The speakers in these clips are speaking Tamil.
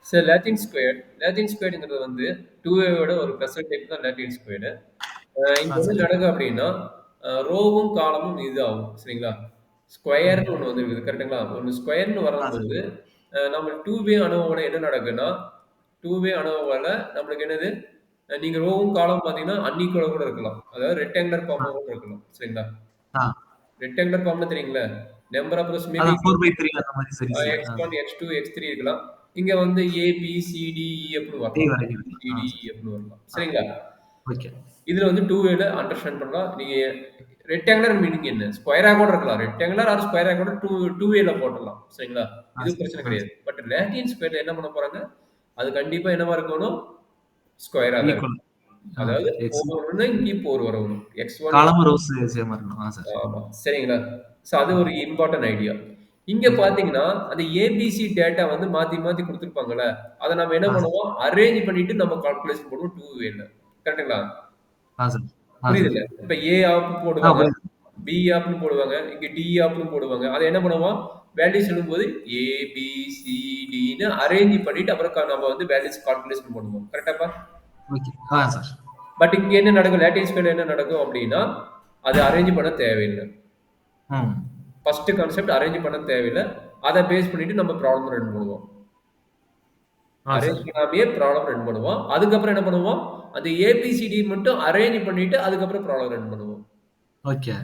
சரி லாட்டின் ஸ்கொயர்ங்கிறது வந்து 2a ஒரு ப்ளஸ் டைப் தான் லாட்டின் ஸ்கொயர்டு. இங்க என்ன சார். நடக்கும் அப்படின்னா, ரோவும் காலமும் இது ஆகும். சரிங்களா? ம். ஸ்கொயர்ன்னு ஒண்ணு வந்துருக்குது. கரெக்ட்டுங்களா? ஒண்ணு ஸ்கொயர்ன்னு சார். வரும்போது, நம்ம 2வே அணோவோட என்ன நடக்குன்னா, 2வே அணோவால நம்மளுக்கு என்னது, நீங்க ரோவும் காலமும் பார்த்தீங்கன்னா, அன்ஈக்குவலா கூட இருக்கலாம். அதாவது ரெக்டாங்குலர் ஆ. ஃபார்மா கூட இருக்கலாம். சரிங்களா? ஆ. ரெக்டாங்குலர் ஃபார்ம்னா தெரியுங்களா? நம்பர் ஆஃப் ரோஸ் மேபி அதான் 4/3 அந்த மாரி சீரிஸ். X1, X2, X3 இருக்கலாம். இங்க வந்து A, B, C, D, E அப்படின்னு டி வரலாம். வரைக்கும் இருக்கு. C, D, E sir. அப்படின்னு வரலாம். ஆ. சரிங்களா? ஓகே. இதுல வந்து 2 வேல அண்டர்ஸ்டாண்ட் பண்ணலாம். நீங்க ரெக்டாங்குலர் மீனிங் என்ன? ஸ்கொயரா கூட இருக்கலாம். ரெக்டாங்குலர் ஆர் ஸ்கொயரா கூட 2 வேல போட்டுறலாம். சரிங்களா? இது சார். பிரச்சனை கிடையாது. பட் லாட்டின் ஸ்கொயர்ல என்ன பண்ண போறாங்க? அது கண்டிப்பா என்னவா இருக்கணும்? ஸ்கொயரா தான் ஈக்குவல். இருக்கணும். அதாவது எக்ஸ் 4 வரணும்னா இங்கேயும் 4 வரணும். X1, காலமும் ரோஸ் சேமா இருக்கணும். சார். ஆமா. சரிங்களா? ஸோ அது ம். ஒரு இம்பார்ட்டன்ட் ஐடியா. இங்க ஓகே. பார்த்தீங்கன்னா, அந்த ஏபிசி டேட்டா வந்து மாத்தி மாத்தி குடுத்துருப்பாங்கல்ல. அத நம்ம என்ன சார். பண்ணுவோம்? அரேஞ்ச் பண்ணிட்டு நம்ம கால்குலேஷன் பண்ணுவோம் 2 வேல. கரெக்ட்டுங்களா? சார். சார். புரியுதுல்ல? இப்ப ஏ ஆப்னு ஆ போடுவாங்க. புரியுது. பி ஆப்னு போடுவாங்க. இங்க டி ஆப்னு போடுவாங்க. அத என்ன பண்ணுவோம்? வேல்யூஸ் எழுதும்போது ஏ, பி, சி, டின்னு அரேஞ்ச் பண்ணிட்டு அப்புறம் நம்ம வந்து வேல்யூஸ் கால்குலேஷன் பண்ணுவோம். கரெக்ட்டாப்பா? ஓகே. சார். பட் இங்க என்ன நடக்கும்? லாட்டின் ஸ்கொயர்ல என்ன நடக்கும் அப்டின்னா, அது அரேஞ்ச் பண்ண தேவையில்ல. ம். ஃபர்ஸ்ட் கான்செப்ட் அரேஞ்ச் பண்ண தேவையில்ல. அத பேஸ் பண்ணிட்டு நம்ம ப்ராப்ளம் ரன் பண்ணுவோம். Arrange sir. பண்ணாமயே ப்ராப்ளம் ரன் பண்ணுவோம். அதுக்கப்புறம் என்ன பண்ணுவோம்? அந்த ஏபிசிடி மட்டும் அரேஞ்ச் பண்ணிட்டு அதுக்கப்புறம் ப்ராப்ளம் ரன் பண்ணுவோம். ஓகே.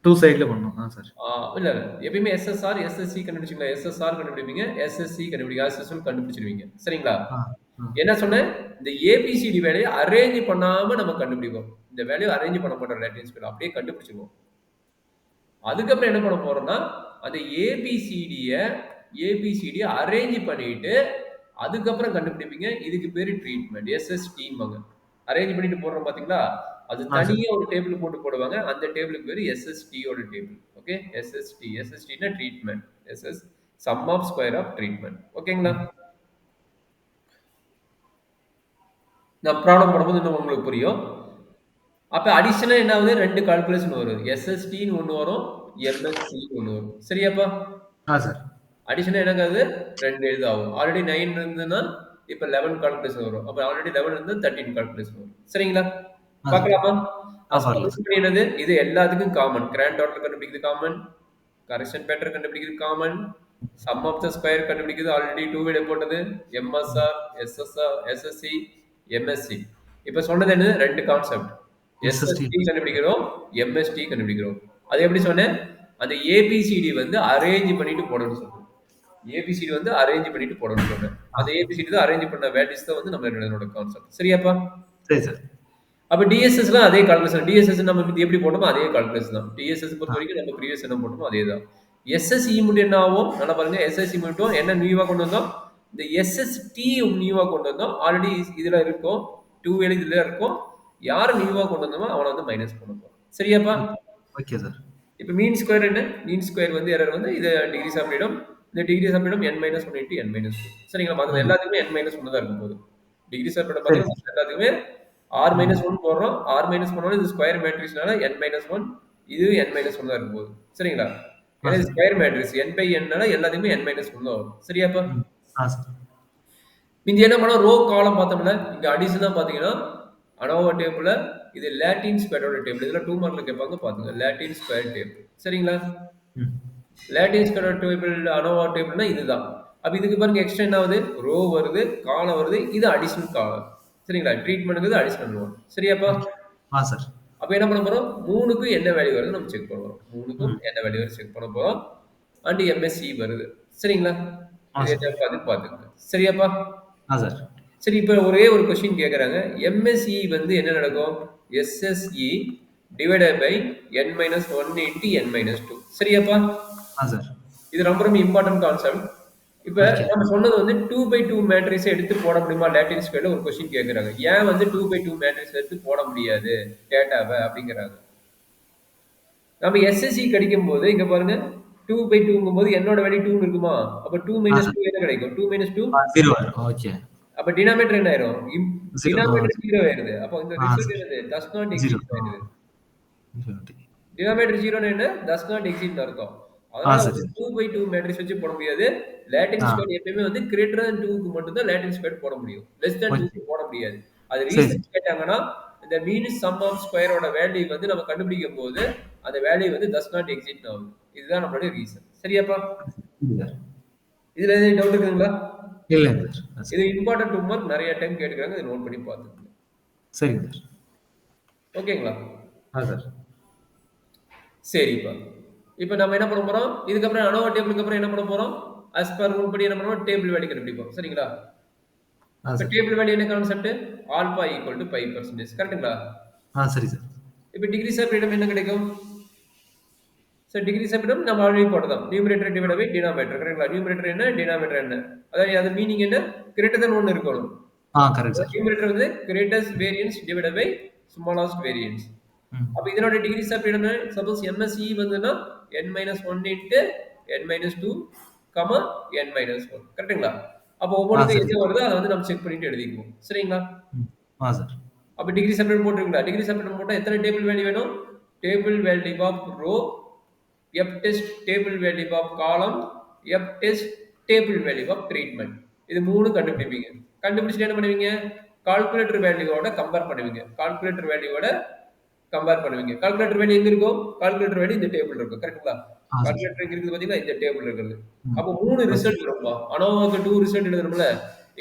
2 சைடுல பண்ணணும். சார். ஆ இல்ல, இல்ல. எப்பயுமே எஸ்எஸ்ஆர், எஸ்எஸ்சி கண்டுபிடிச்சீங்களா? எஸ்எஸ்ஆர் கண்டுபிடிப்பீங்க. எஸ்எஸ்சி கண்டுபிடிக்க எஸ்எஸ்எல் கண்டுபிடிச்சிருவீங்க. சரிங்களா? ஆ. ம். என்ன சொன்னேன்? இந்த ஏபிசிடி வேலைய அரேஞ்ச் பண்ணாம நம்ம கண்டுபிடிப்போம். இந்த வேலைய அரேஞ்ச் பண்ண மாட்டோம் லாட்டின் ஸ்கொயர். அப்படியே கண்டுபிடிச்சுருவோம். அதுக்கப்புறம் என்ன பண்ண போறோம்னா, அந்த ஏபிசிடிய ஏபிசிடிய அரேஞ்ச் பண்ணிட்டு, அதுக்கப்புறம் கண்டுபிடிப்பீங்க. இதுக்கு பேரு ட்ரீட்மெண்ட். எஸ்எஸ்டிம்பாங்க. அரேஞ்ச் பண்ணிட்டு போடுறோம் பார்த்தீங்களா? அது சார். தனியா ஒரு டேபிள் போட்டு போடுவாங்க. அந்த டேபிளுக்கு பேரு எஸ்எஸ்டியோட டேபிள். ஓகே. எஸ்எஸ்டி. எஸ்எஸ்டின்னா treatment. SS sum of square of treatment. ஓகேங்களா? ம். நான் ப்ராப்ளம் பண்ணும்போது இன்னும் உங்களுக்கு புரியும். அப்ப அடிஷனலா என்ன ஆகுது? 2 கால்குலேஷன் வரும். எஸ்எஸ்டின்னு ஒண்ணு வரும். எம்எஸ்சின்னு ஒண்ணு வரும். சரியாப்பா? சார். அடிஷனா என்னங்க ஆகுது? 2 இது ஆகும். ஆல்ரெடி 9 இருந்ததுன்னா, இப்ப 11 கால்குலேஷன் வரும். அப்ப ஆல்ரெடி 11 இருந்தா 13 கால்குலேஷன் வரும். சரிங்களா? சார். பார்க்கலாமா? பார்க்கலாம் சார். என்னது? இது எல்லாத்துக்கும் காமன். கிராண்ட் டோட்டல் கண்டுபிடிக்கிறது காமன். கரெக்ஷன் ஃபேக்டர் கண்டுபிடிக்கிறது common. Sum of the square கண்டுபிடிக்கிறது ஆல்ரெடி 2 வீல போட்டது. ம். MSR, SSR, SSC, MSC. இப்ப சொன்னது என்னது? 2 கான்செப்ட். எஸ்எஸ்டி. எஸ்எஸ்டி கண்டுபிடிக்கிறோம். எம்எஸ்டி கண்டுபிடிக்கிறோம். அது எப்படி சொன்னேன்? அந்த ஏபிசிடி வந்து அரேஞ்ச் பண்ணிட்டு போடணும்னு சொன்னேன். ஏபிசிடி வந்து அரேஞ்ச் பண்ணிட்டு போடணும்னு சொன்னேன். அந்த ஏபிசிடி தான் அரேஞ்ச் பண்ண வேல்யூஸ் தான் வந்து நம்ம என்னோட கான்செப்ட். சரியாப்பா? சரி சார். அப்ப டிஎஸ்எஸ்லாம் அதே கால்குலேஷன். டிஎஸ்எஸ் நம்ம எப்படி போட்டோமோ அதே கால்குலேஷன் தான். டிஎஸ்எஸ் ஆ. பொறுத்தவரைக்கும் நம்ம ப்ரீவியஸ் என்ன போட்டோமோ அதே தான். எஸ்எஸ்இ மட்டும் என்ன ஆகும்? நல்லா பாருங்க. எஸ்எஸ்இ மட்டும் என்ன நியூவா கொண்டு வந்தோம்? இந்த எஸ்எஸ்டி நியூவா கொண்டு வந்தோம். ஆல்ரெடி இதுல இருக்கும். 2 இதுல இருக்கும். யார் நியூவா கொண்டு வந்தோமோ அவன வந்து மைனஸ் பண்ண போறோம். சரியாப்பா? ஓகே. Okay sir. இப்ப மீன் ஸ்கொயர் என்ன? மீன் ஸ்கொயர் வந்து எரர் வந்து இது டிகிரீஸ் ஆஃப் ஃப்ரீடம். இந்த degrees of freedom n-1 into n-2. சரிங்களா? மத்தது ம். எல்லாத்துக்குமே n-1 தான் இருக்கும் போது. டிகிரீஸ் ஆஃப் ஃப்ரீடம் சரி பார்த்தீங்கன்னா, சார். மத்த எல்லாத்துக்குமே ம். r-1 போடுறோம். r-1 போனாலும் இது ஸ்கொயர் மேட்ரிக்ஸ்னால n-1 இது n-1 தான் இருக்கும் போது. சரிங்களா? ஏன்னா இது சார். ஸ்கொயர் மேட்ரிக்ஸ் n/n-னால எல்லாத்துக்குமே n-1 தான் வரும். சரியாப்பா? ம். சார். மிந்தி என்ன பண்ணோம்? ரோ காலம் பார்த்தோம்ல. இங்க அடிஷனா பார்த்தீங்கன்னா, அனோவா டேபிள்ல இது லாட்டின் ஸ்கொயரோட டேபிள். இதுல 2 மார்க்ல கேட்பாங்க பாத்துங்க. Latin square table. சரிங்களா? ம். லாட்டின் ஸ்கொயர் டேபிள் அனோவா டேபிள்னா இதுதான். அப்ப இதுக்கு பாருங்க எக்ஸ்ட்ரா என்ன ஆகுது? ரோ வருது, காலம் வருது. இது அடிஷனல் காலம். சரிங்களா? ட்ரீட்மெண்ட்ங்கிறது அடிஷனல் ஒன். சரியாப்பா? ஓகே. சார். அப்ப என்ன பண்ண போறோம்? 3க்கும் என்ன வேல்யூ வருதுன்னு நம்ம செக் பண்ண போறோம். 3க்கும் ம். என்ன வேல்யூ வருது செக் பண்ண போறோம். அண்ட் எம்எஸ்சி வருது. சரிங்களா? இது சார். என்ன பாத்துக்கங்க. சரியாப்பா? சார். சரி இப்ப ஒரே ஒரு கொஸ்டின் கேக்குறாங்க. எம்எஸ்இ வந்து என்ன நடக்கும்? SSE divided by n-1 into n-2. சரியாப்பா? சார். இது ரொம்ப ரொம்ப இம்பார்ட்டன்ட் கான்செப்ட். இப்ப ஓகே. நம்ம சொன்னது வந்து 2/2 மேட்ரிக்ஸ எடுத்து போட முடியுமா? லாட்டின் ஸ்கொயர்ல ஒரு கொஸ்டின் கேக்குறாங்க. ஏன் வந்து 2/2 மேட்ரிக்ஸ் எடுத்து போட முடியாது டேட்டாவ அப்படிங்கிறாங்க. நம்ம எஸ்எஸ்சி கிடைக்கும்போது இங்க பாருங்க 2/2ங்கும்போது என்னோட வேல்யூ 2ன்னு இருக்குமா? அப்ப 2 - சார். 2 என்ன கிடைக்கும்? 2 - 2 0 வரும். ஓகே. அப்ப டினாமினேட்டர் என்ன ஆயிரும்? 0. டினாமினேட்டர் 0 ஆயிருது. அப்ப இந்த ரிசல்ட் சார். என்னது? Does not 0. எக்ஸிஸ்ட் ஆயிருது. இன்ஃபினிட்டி. டினாமினேட்டர் 0 ன்னா என்ன? டஸ் நாட் எக்ஸிஸ்ட்னு அர்த்தம். அதனால சரி வந்து சார். 2/2 மேட்ரிக்ஸ் வச்சு போட முடியாது. லேட்டின் ஆ. ஸ்கொயர் எப்பயுமே வந்து கிரேட்டர் தென் 2க்கு மட்டும் தான் லேட்டின் ஸ்கொயர் போட முடியும். Less then okay. 2க்கு போட முடியாது. அது சரி ரீசன் சார். கேட்டாங்கன்னா, இந்த மீன் சம் ஆஃப் ஸ்கொயரோட வேல்யூ வந்து நம்ம கண்டுபிடிக்கும்போது, அந்த வேல்யூ வந்து டஸ் நாட் எக்ஸிஸ்ட் ஆகும். இதுதான் நம்மளுடைய ரீசன். சரியாப்பா? சரி சார். இதுல எதுவும் டவுட் இருக்குதுங்களா? இல்லைங்க சார். இது சார். இம்பார்ட்டன்ட் ஹோம்வொர்க் நெறைய டைம் கேட்டுருக்காங்க. இத நோட் பண்ணி பார்த்துக்கங்க. சரிங்க சார். ஓகேங்களா? சார். சரிப்பா. இப்ப நம்ம என்ன பண்ண போறோம்? இதுக்கப்புறம் அனோவா டேபிளுக்கு அப்புறம் என்ன பண்ண போறோம்? அஸ் பர் ரூல் படி என்ன பண்ணுவோம்? டேபிள் வேல்யூ கண்டுபிடிப்போம். சரிங்களா? இப்ப சார். டேபிள் வேல்யூ என்ன concept? Alpha equal to by percentage. கரெக்ட்டுங்களா? சரி சார். இப்ப டிகிரீஸ் ஆஃப் ஃப்ரீடம் என்ன கிடைக்கும்? டிகிரீஸ் ஆஃப் ஃப்ரீடம் நம்ம ஆல்ரெடி போட்டதுதான். Numerator divided by denominator. கரெக்ட்டுங்களா? நியூமரேட்டர் என்ன? டினாமினேட்டர் என்ன? அதாவது அது மீனிங் என்ன? கிரேட்டர் தென் 1 இருக்கணும். Correct sir. நியூமரேட்டர் வந்து greatest variance divided by smallest variance. ம். அப்ப இதனோட degrees of freedom suppose MSE வந்துன்னா n-1 into n-2 comma n-1. கரெக்ட்டுங்களா? அப்ப ஒவ்வொன்றுக்கும் சரி எது சார். வருதோ அத வந்து நம்ம செக் பண்ணிட்டு எழுதிக்குவோம். சரிங்களா? ம். சார். அப்ப டிகிரி செப்பரேட் போட்டுருக்கீங்களா? டிகிரி செப்பரேட் போட்டா எத்தனை டேபிள் வேல்யூ வேணும்? Table value of row, F test table value of column, F test table value of treatment. இது 3 கண்டுபிடிப்பீங்க. கண்டுபிடிச்சிட்டு என்ன பண்ணுவீங்க? கால்குலேட்டர் வேல்யூவோட கம்பேர் பண்ணுவீங்க. கால்குலேட்டர் வேல்யூவோட கம்பேர் பண்ணுவீங்க. கால்குலேட்டர் வேல்யூ எங்க இருக்கும்? கால்குலேட்டர் வேல்யூ இந்த டேபிள் இருக்கும். கரெக்ட்டுங்களா? சார். கால்குலேட்டர் எங்க இருக்குது பாத்தீங்களா? இந்த டேபிள் இருக்குது. ம். அப்போ 3 ஓகே. ரிசல்ட் இருக்கும்பா. அனோவாக்கு 2 ரிசல்ட் எழுதணும்ல.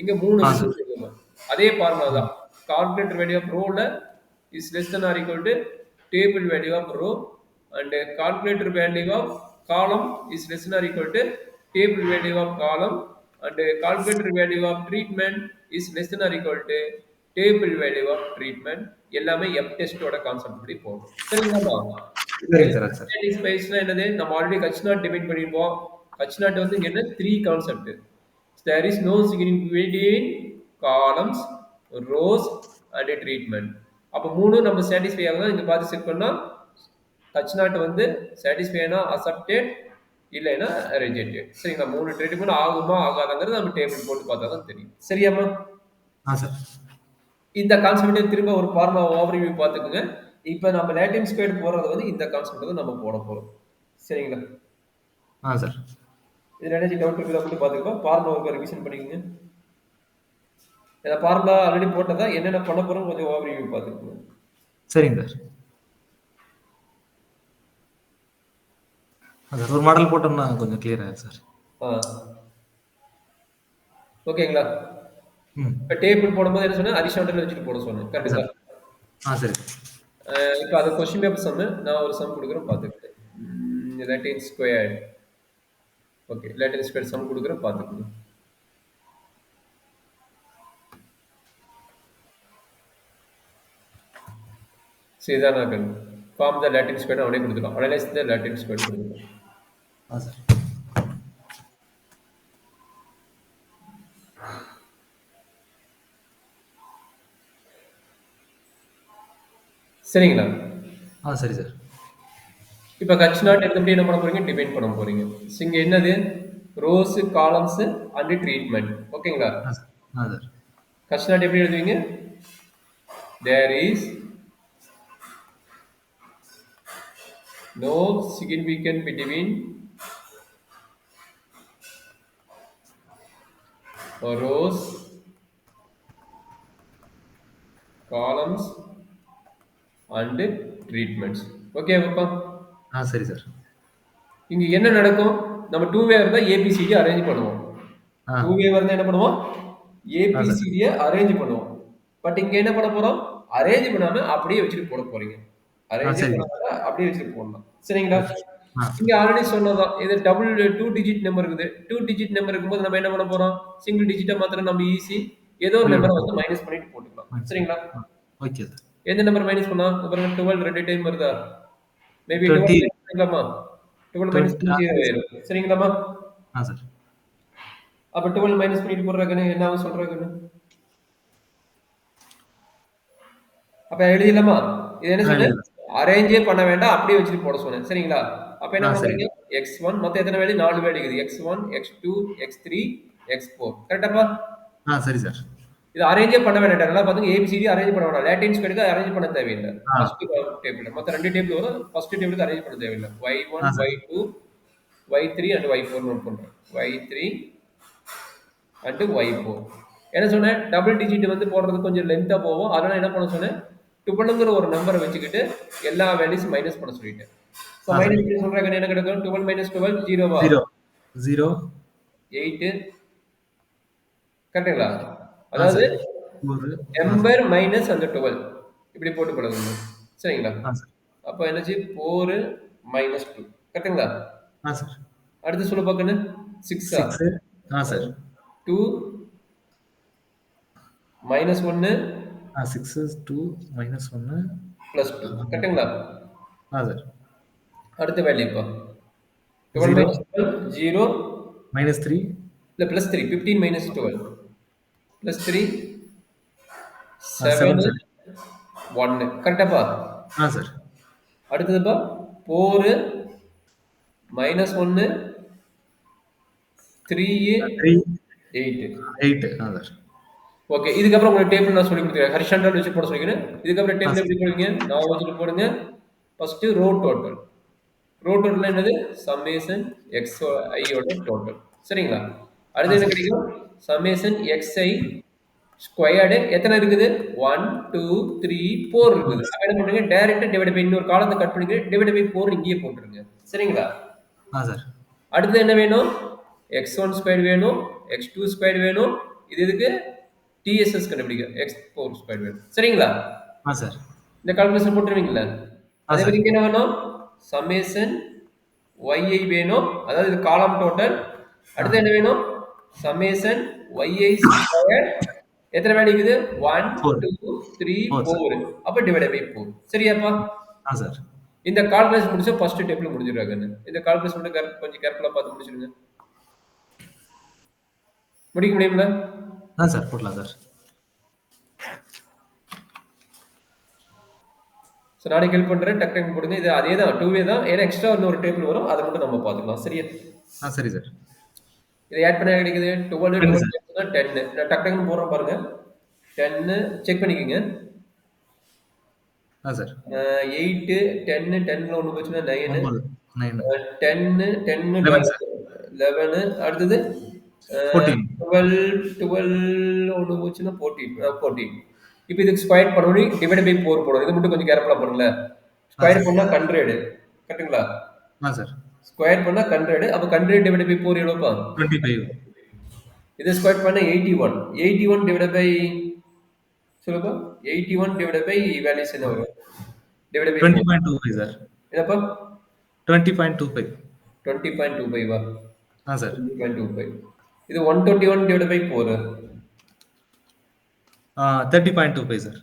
இங்க 3 சார். ரிசல்ட் இருக்குங்க. அதே ஃபார்முலா ம். தான். கால்குலேட்டர் வேல்யூ ஆஃப் ரோல is less than or equal to table value of rho and calculator value of column is less than or equal to table value of column and calculator value of treatment is less than or equal to table value of treatment. எல்லாமே எஃப் டெஸ்டோட கான்செப்ட் படி போகும். சரிங்களா? சரிங்க சார். சார். ஸ்பேஸ்னா என்னது? நம்ம ஆல்ரெடி ஹச் நாட் டிஃபைன் பண்ணிருப்போம். ஹச் நாட் வந்து இங்க என்ன 3 concept. There is no significant in columns, rows and treatment. அப்ப மூணும் நம்ம சாட்டிஸ்ஃபை ஆகணும். இங்க பார்த்து செக் பண்ணா ஹச் நாட் வந்து சாட்டிஸ்ஃபை ஆனா அக்செப்டட் இல்லைன்னா ரிஜெக்டட். சரிங்களா? 3 ட்ரீட்மெண்ட் ஆகுமா ஆகாதாங்கிறது நம்ம டேபிள் போட்டு பார்த்தா தான் தெரியும். சரியாம்மா? சார். இந்த கான்செப்டை திரும்ப ஒரு ஃபார்முலா ஓவர்வியூ பார்த்துக்குங்க. இப்ப நம்ம லேட்டின் ஸ்கொயர் போறது வந்து இந்த கான்செப்ட் தான் நம்ம போட போறோம். சரிங்களா? சார். இதுல ஏதாச்சும் டவுட் இருக்குதா மட்டும் பார்த்துக்கோ. ஃபார்முலா ஒரு ரிவிஷன் பண்ணிக்கோங்க. இந்த ஃபார்முலா ஆல்ரெடி போட்டதா என்னென்ன பண்ண போறோம் கொஞ்சம் ஓவர்வியூ பார்த்துக்கோங்க. சரிங்க சார். சார் ஒரு மாடல் போட்டோம்னா கொஞ்சம் கிளியர் ஆகும் சார். ஓகேங்களா? ம். இப்ப டேபிள் போடும்போது என்ன சொன்னேன்? ஹரிசாண்டல் வச்சுட்டு போட சொன்னேன். கரெக்ட்டுங்களா? சரி. இப்ப அது கொஸ்டின் பேப்பர் சம். நான் ஒரு சம் கொடுக்குறேன் பார்த்துக்கங்க. லேட்டின் ஸ்கொயர். ஓகே, லேட்டின் ஸ்கொயர் சம் கொடுக்குறேன் பார்த்துக்கங்க. செய்தானார்கள் ஃபார்ம் த லேட்டின் ஸ்கொயர் அவனே கொடுத்துருக்கான். அனலைஸ் த லேட்டின் ஸ்கொயர் கொடுத்துருக்கான். சார். சரிங்களா? சரி சார். இப்ப ஹச் நாட் எடுத்தபடி என்ன பண்ண போறீங்க? டிஃபைன் பண்ண போறீங்க. இங்க என்னது? Rows, columns and treatment. ஓகேங்களா? சார். ஹச் நாட் எப்படி எழுதுவீங்க? There is no significant between rows, columns and treatments. Okay அப்பா? சரி சார். இங்க என்ன நடக்கும்? நம்ம 2 வே இருந்தா ஏபிசிடி அரேஞ்ச் பண்ணுவோம். 2 வே இருந்தா என்ன பண்ணுவோம்? ஏபிசிடியை அரேஞ்ச் பண்ணுவோம். பட் இங்க என்ன பண்ண போறோம்? அரேஞ்ச் பண்ணாம அப்படியே வச்சுட்டு போட போறீங்க. அரேஞ்ச் பண்ணாம அப்படியே வச்சுட்டு போடலாம். சரிங்களா? இங்க ஆல்ரெடி சொன்னதான். இது டபுள் 2 டிஜிட் நம்பர் இருக்குது. 2 டிஜிட் நம்பர் இருக்கும்போது நம்ம என்ன பண்ண போறோம்? சிங்கிள் டிஜிட்டா மாத்திரம் நம்ம ஈஸி. ஏதோ ஒரு நம்பரை வந்து மைனஸ் பண்ணிட்டு போட்டுக்கலாம். சரிங்களா? Okay sir. எந்த நம்பர் மைனஸ் பண்ணா? பாருங்க 12 ரெண்டு டைம் வருதா? மேபி 12 பண்ணிக்கலாமா? 12 மைனஸ் பண்ணி 0 ஆயிரும். சரிங்களாமா? சார். அப்ப 12 மைனஸ் பண்ணிட்டு போடுறாங்கன்னு என்ன ஆகும் சொல்றாங்கன்னு? அப்ப எழுதிடலாமா? இது என்ன சொன்னேன்? அரேஞ்சே பண்ண வேண்டாம், அப்படியே வச்சுட்டு போட சொன்னேன். சரிங்களா? அப்ப என்ன பண்றீங்க? x1 மொத்தம் எத்தனை வேல்யூ? 4 வேல்யூ இருக்குது. x1, x2, x3, x4. கரெக்டாப்பா? சரி சார். இது அரேஞ்சே பண்ண வேண்டாம். நல்லா பாத்துங்க. ஏபிசிடி அரேஞ்ச் பண்ண வேண்டாம். லேட்டின் ஸ்கொயருக்கு அரேஞ்ச் பண்ண தேவையில்லை. ஃபர்ஸ்ட் டேபிள் மொத்தம் 2 டேபிள் வரும். ஃபர்ஸ்ட் டேபிளுக்கு அரேஞ்ச் பண்ண தேவையில்லை. y1, y2, y3 and y4 note பண்றேன். y3 and y4. என்ன சொன்னேன்? டபுள் டிஜிட் வந்து போடுறது கொஞ்சம் லென்த்தா போகும். அதனால என்ன பண்ண சொன்னேன்? 12ங்கிற ஒரு நம்பரை வச்சுக்கிட்டு எல்லா வேல்யூஸும் மைனஸ் பண்ண சொல்லிட்டேன். இப்போ சார் மைனஸ் பண்ணி சொல்றாங்க என்ன கிடைக்கும்? 12 மைனஸ் 12 ஜீரோவா? 0 8 கரெக்டுங்களா? ஆ அதாவது சார் 4 நம்பர் மைனஸ் அந்த 12 இப்படி போட்டு பழகுங்க. சரிங்களா? ஆ சார் அப்போ என்னாச்சு? 4 மைனஸ் 2 கரெக்டுங்களா? ஆ சார் அடுத்து சொல்ல பார்க்கணும் 6 6 ஆ சார் 2 மைனஸ் 1 ஆ 6 2 மைனஸ் 1 பிளஸ் 2 கரெக்டுங்களா? ஆ சார் அடுத்த வேல்யூ இப்போ 12 0 மைனஸ் 12 0 மைனஸ் 3 இல்லை ப்ளஸ் 3 15 மைனஸ் 12 ப்ளஸ் 3 7 7 சார் 1 கரெக்டாப்பா? ஆ சார் அடுத்ததுப்பா 4 மைனஸ் 1 3 3 8 8 ஆ சார் ஓகே இதுக்கப்புறம் உங்களுக்கு டேபிள் நான் சொல்லி கொடுத்துருக்கேன் ஹரிஷாண்டல் வச்சு போட சொல்லிக்கிறேன். இதுக்கப்புறம் ஆ டேபிள் சார் எப்படி போடுவீங்க? நான் வச்சுட்டு போடுங்க. First row total. Row total என்னது? சம்மேஷன் xi ஓட டோட்டல். சரிங்களா? அடுத்து ஆ என்ன சார் கிடைக்கும்? சம்மேஷன் xi ஸ்கொயர்டு எத்தனை இருக்குது? 1 2 3 4 இருக்குது. அப்ப என்ன பண்ணுங்க? டைரக்டா டிவைட் பை இன்னொரு காலத்தை கட் பண்ணிட்டு டிவைட் பை 4 இங்கேயே போட்டுருங்க. சரிங்களா? ஆ சார் அடுத்து என்ன வேணும்? x1 ஸ்கொயர் வேணும், x2 ஸ்கொயர் வேணும். இது எதுக்கு? TSS கண்டுபிடிக்க x4 ஸ்கொயர் வேணும். சரிங்களா? ஆ சார் இந்த கால்குலேஷன் போட்டுருவீங்களா? ஆ அதே சார் மாதிரி இங்க என்ன வேணும்? சம்மேஷன் yi வேணும். அதாவது இது காலம் டோட்டல். அடுத்து என்ன வேணும்? சம்மேஷன் yi ஸ்கொயர் எத்தனை வேல்யூ இருக்குது? 1 4 2 3 4 சார் 4 அப்ப டிவைட் பை 4. சரியாப்பா? ஆ சார் இந்த கால்குலேஷன் முடிச்சா ஃபர்ஸ்ட் டேபிள் முடிஞ்சிடுறாங்க. இந்த கால்குலேஷன் மட்டும் கொஞ்சம் கேர்ஃபுல்லா பார்த்து முடிச்சிடுங்க. முடிக்க முடியுங்களா? ஆ சார் போடலாம் சார் ஸோ நாளைக்கு ஹெல்ப் பண்ணுறேன். டக் டக் போடுங்க. இது அதே தான் 2வே தான். ஏன்னா எக்ஸ்ட்ரா இன்னொரு டேபிள் வரும். அதை மட்டும் நம்ம பார்த்துக்கலாம். சரியா? ஆ சரி சார் இதை ஆட் பண்ண கிடைக்குது 12 10 சார் 12 10. நான் டக் டக்குன்னு போடுறேன் பாருங்க. 10 செக் பண்ணிக்கோங்க. ஆ சார் 8 10 10ல ஒன்று போச்சுன்னா 9 9 9 10 10 11 சார் 11 அடுத்தது 14 12 12 ஒன்று போச்சுன்னா 14 14 இப்போ இதுக்கு ஸ்கொயர் பண்ணணும் டிவைட் பை 4 போடணும். இது மட்டும் கொஞ்சம் கேர்ஃபுல்லாக பண்ணுங்களேன். ஆ ஸ்கொயர் சார் பண்ணா 100 கரெக்ட்டுங்களா? ஆ சார் ஸ்கொயர் பண்ணா 100 அப்போ 100 டிவைட் பை 4 எவ்வளோப்பா? 25 இது ஸ்கொயர் பண்ணா 81 81 டிவைட் பை சொல்லுப்பா 81 டிவைட் பை வேல்யூஸ் என்ன வரும்? டிவைட் பை 4 20.25 சார் என்னப்பா? 20.25 20.25 வா? ஆ சார் 20.25 இது 121 டிவைட் பை 4 30.25 சார்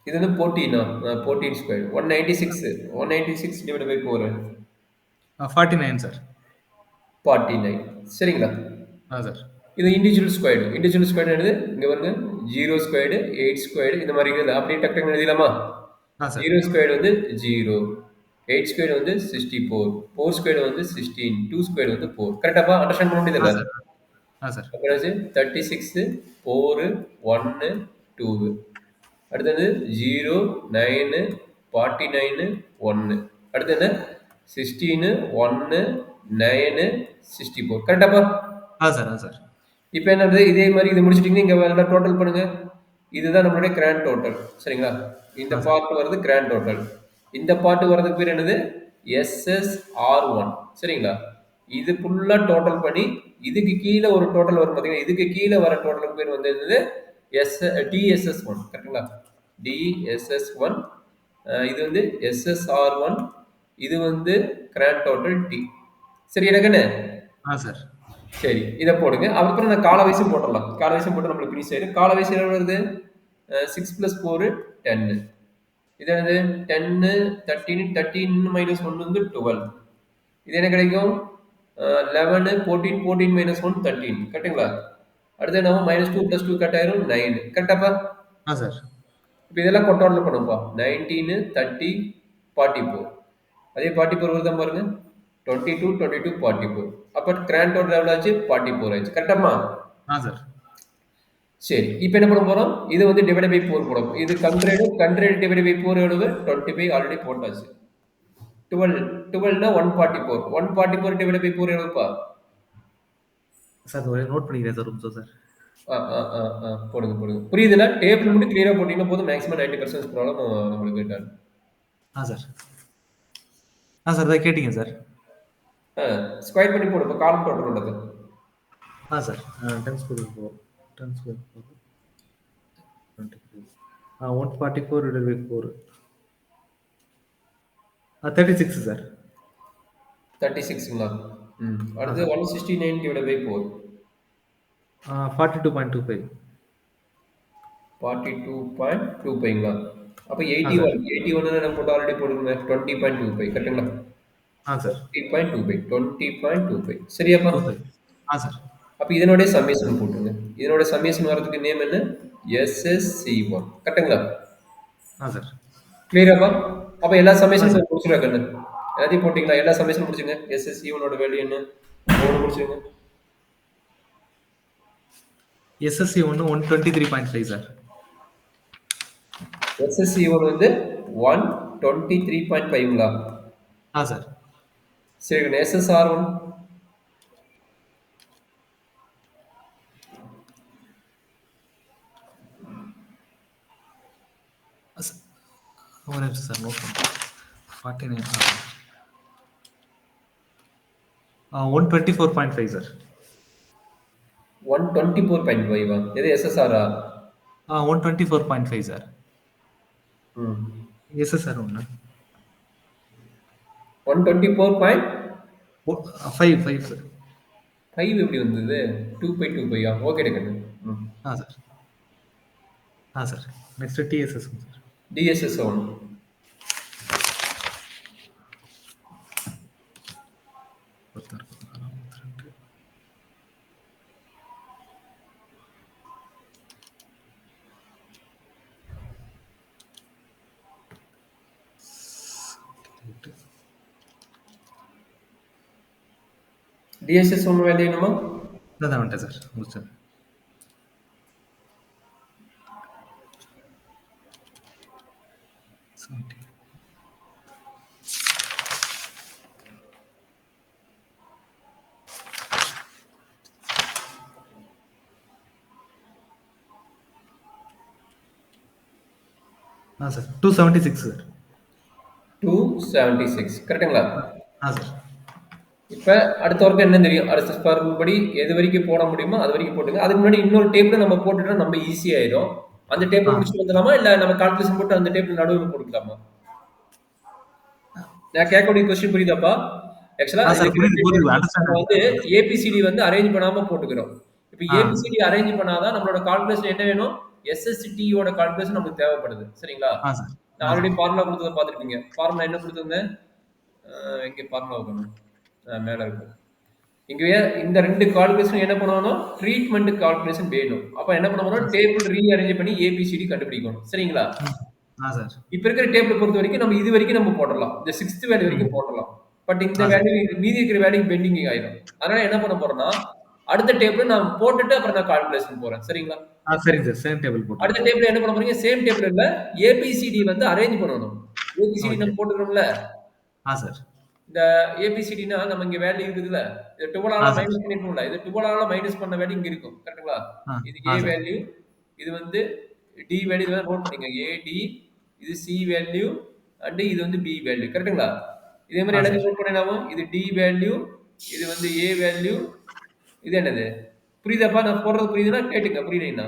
இது வந்து 14 14 ஸ்கொயர் 196 196 டிவைட் பை 4 49 சார் 49 சரிங்களா? ஆ சார் இது இண்டிவிஜுவல் ஸ்கொயர்டு என்னது? இங்க பாருங்க 0 ஸ்கொயர்டு 8 ஸ்கொயர்டு இந்த மாதிரி இருக்குது. அப்படியே டக் டக் எழுதிடலாமா? ஆ சார் 0 ஸ்கொயர்டு வந்து 0 8 ஸ்கொயர்டு வந்து 64 4 ஸ்கொயர்டு வந்து 16 2 ஸ்கொயர்டு வந்து 4 கரெக்டாப்பா? அண்டர்ஸ்டாண்ட் பண்ண ஆ முடியுதுல்ல? சார் ஆ சார் அப்புறம் 36 4 1 2 அடுத்தது 0 9 49 1 அடுத்து என்ன 16 1 9 64 கரெக்டாப்பா? ஆ சார் ஆ சார் இப்போ என்னது இதே மாதிரி இது முடிச்சிட்டிங்கன்னா இங்கே வேலை டோட்டல் பண்ணுங்க. இதுதான் நம்மளுடைய கிராண்ட் டோட்டல். சரிங்களா? இந்த ஆ சார் பார்ட் வருது கிராண்ட் டோட்டல். இந்த பார்ட் வர்றதுக்கு பேர் என்னது? SSR1 சரிங்களா? இது ஃபுல்லா டோட்டல் பண்ணி இதுக்கு கீழே ஒரு டோட்டல் வரும் பார்த்தீங்கன்னா இதுக்கு கீழே வர டோட்டலுக்கு பேர் வந்து என்னது? DSS1 கரெக்டுங்களா? DSS1 இது வந்து SSR1 இது வந்து கிராண்ட் டோட்டல் T. சரி எனக்குன்னு ஆ சார் சரி இதை போடுங்க. அதுக்கப்புறம் நான் கால வயசும் போட்டுடலாம். கால வயசும் போட்டு நம்மளுக்கு ஃபினிஷ் ஆயிடும். கால வயசு என்ன வருது? 6 + 4 10 இது என்னது? 10 13 13 மைனஸ் 1 வந்து 12 இது என்ன கிடைக்கும்? 11 14 14 மைனஸ் 1 13 கரெக்டுங்களா? அடுத்து நம்ம -2 + 2 கட் ஆயிரும் 9 கரெக்டாப்பா? ஆ சார் இப்போ இதெல்லாம் கொட்டோரில் பண்ணும்பா 19 30 44 அதே 44 வருதான் பாருங்க 22 22 44 அப்போ கிராண்ட் டோட்டல் எவ்வளோ ஆச்சு? 44 ஆச்சு கரெக்டாமா? ஆ சார் சரி இப்போ என்ன பண்ண போறோம்? இது வந்து டிவைட் பை 4 போடும். இது 100 100 டிவைட் பை 4 எவ்வளவு? 25 ஆல்ரெடி போட்டாச்சு. 12 144. 144 divided by 4 எவ்வளவுப்பா? சார் ஒரே நோட் பண்ணிக்கிறேன் சார். நிமிஷம் சார். போடுங்க போடுங்க. புரியுதுல? டேபிள் மட்டும் கிளியரா போட்டீங்கன்னா போதும். மேக்ஸிமம் 90% ப்ராப்ளம் நம்மளுக்கு டன். சார். சார் இதை கேட்டீங்க சார். ஸ்கொயர் பண்ணி போடு. இப்போ காலம் டோட்டல் உள்ளது. Sir 10 square 4 10 square 4 144 divided by 4 36 sir. 36ங்களா? அடுத்து 169 divided by 4. 42.25. 42.25ங்களா? அப்ப 81 நம்ம போட்டு ஆல்ரெடி போடுங்க. 20.25 கரெக்ட்டுங்களா? சார். 20.25 சரியாப்பா? சார். அப்ப இதனுடைய சம்மேஷன் போட்டுருங்க. இதனுடைய சம்மேஷன் வரதுக்கு நேம் என்ன? SSC1 கரெக்ட்டுங்களா? சார். கிளியராப்பா? அப்ப எல்லா சம்மேஷனும் முடிச்சுடுங்க கண்ணு. எல்லாத்தையும் போட்டீங்களா? எல்லா சம்மேஷனும் முடிச்சுங்க. SSC1 ஓட வேல்யூ என்ன? முடிச்சுங்க. SSC1 123.5 sir. SSC1 வந்து 123.5ங்களா? சார். சரி SSR1 ஒரு நிமிஷம் சார் நோட் பண்ணுறேன். 49 124.5 சார். 124.5 எது SSR-ஆ? 124.5 சார். SSR ஒன்று 124.5 சார். 5 எப்படி வந்தது? 2.25 ஓகே கண்ணு. Sir. Sir next TSS sir. DSS1 DSS1 value என்னமா? இதான் வந்துட்டேன் சார். முடிச்சேன். Sir 276 sir. 276 கரெக்ட்டுங்களா? சார். இப்போ அடுத்த ஒர்க்கு என்ன தெரியும்? அடுத்த ஸ்பெர்ம் படி எது வரைக்கும் போட முடியுமோ அது வரைக்கும் போட்டுங்க. அதுக்கு முன்னாடி இன்னொரு டேபிள் நம்ம போட்டுட்டா நம்ம ஈஸி ஆயிடும். அந்த டேபிள் முடிச்சுட்டு வந்துடலாமா? இல்லை நம்ம கால்குலேஷன் போட்டு அந்த டேபிள் நடுவில் போட்டுக்கலாமா? நான் கேட்கக்கூடிய கொஸ்டின் புரியுதாப்பா? ஆக்சுவலா வந்து ஏபிசிடி வந்து அரேஞ்ச் பண்ணாம போட்டுக்கிறோம். இப்போ ஏபிசிடி அரேஞ்ச் பண்ணாதான் நம்மளோட கால்குலேஷன் என்ன வேணும்? எஸ்எஸ்டியோட கால்குலேஷன் நமக்கு தேவைப்படுது. சரிங்களா? நான் ஆல்ரெடி ஃபார்முலா கொடுத்ததை பார்த்துருப்பீங்க. ஃபார்முலா என்ன கொடுத்துருந்தேன்? இங்கே ஃபார்முலா வைக்கணும். மேலே இருக்கும். இங்கே இந்த ரெண்டு கால்குலேஷன் என்ன பண்ணணும்? ட்ரீட்மெண்ட் கால்குலேஷன் வேணும். அப்போ என்ன பண்ணணும்? டேபிள் ரீஅரேஞ்ச் பண்ணி ஏபிசிடி கண்டுபிடிக்கணும். சரிங்களா? இப்ப இருக்கிற டேபிள் பொறுத்த வரைக்கும் நம்ம இது வரைக்கும் நம்ம போடலாம். இந்த 6th வேல்யூ வரைக்கும் போடலாம். பட் இந்த வேல்யூ மீதி இருக்கிற வேல்யூ பெண்டிங் ஆயிடும். அதனால என்ன பண்ண போறேன்னா அடுத்த டேபிள் நான் போட்டுட்டு அப்புறம் நான் கால்குலேஷன் போறேன். சரிங்களா? சரிங்க சார். சேம் டேபிள் போட்டு. அடுத்த டேபிள் என்ன பண்ண போறீங்க? சேம் டேபிள் இல்ல ஏபிசிடி வந்து அரேஞ்ச் பண்ணணும். ஏபிசிடி நம்ம போட்டுறோம்ல. சார். இந்த ஏபிசிடினா நம்ம இங்க வேல்யூ இருக்குதுல. இது 12 ஆல மைனஸ் பண்ணிருக்கோம்ல. இது 12 ஆல மைனஸ் பண்ண வேல்யூ இங்க இருக்கும். கரெக்ட்டுங்களா? இது A வேல்யூ, இது வந்து D வேல்யூ நோட் பண்ணிங்க. AD இது C வேல்யூ அண்ட் இது வந்து B வேல்யூ. கரெக்ட்டுங்களா? இதே மாதிரி எல்லாத்தையும் நோட் பண்ணினாமோ இது D வேல்யூ, இது வந்து A வேல்யூ, இது என்னது? புரியுதாப்பா? நான் போடுறது புரியுதுன்னா கேட்டுங்க. புரியலைன்னா